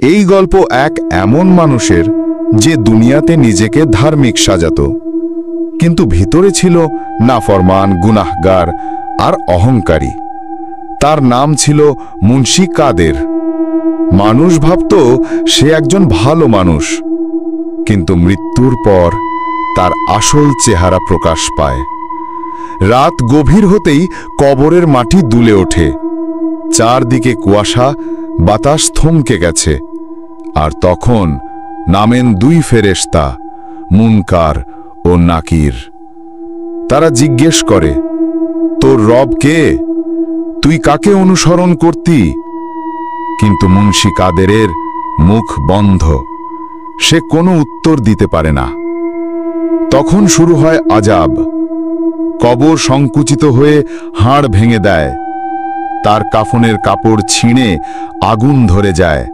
এই গল্প এক এমন মানুষের যে দুনিয়াতে নিজেকে ধার্মিক সাজাতো, কিন্তু ভিতরে ছিল নাফরমান, গুনাহগার আর অহংকারী। তার নাম ছিল মুন্সি কাদের। মানুষ ভাবত সে একজন ভালো মানুষ, কিন্তু মৃত্যুর পর তার আসল চেহারা প্রকাশ পায়। রাত গভীর হতেই কবরের মাটি দুলে ওঠে, চারদিকে কুয়াশা, বাতাস থমকে গেছে। আর তখন নামেন দুই ফেরেশতা, মুনকার ও নাকির। তারা জিজ্ঞেস করে, তোর রব কে? তুই কাকে অনুসরণ করতি? কিন্তু মুন্সি কাদেরের মুখ বন্ধ, সে কোনো উত্তর দিতে পারে না। তখন শুরু হয় আযাব। কবর সংকুচিত হয়ে হাড় ভেঙে দেয়, তার কাফনের কাপড় ছিঁড়ে আগুন ধরে যায়।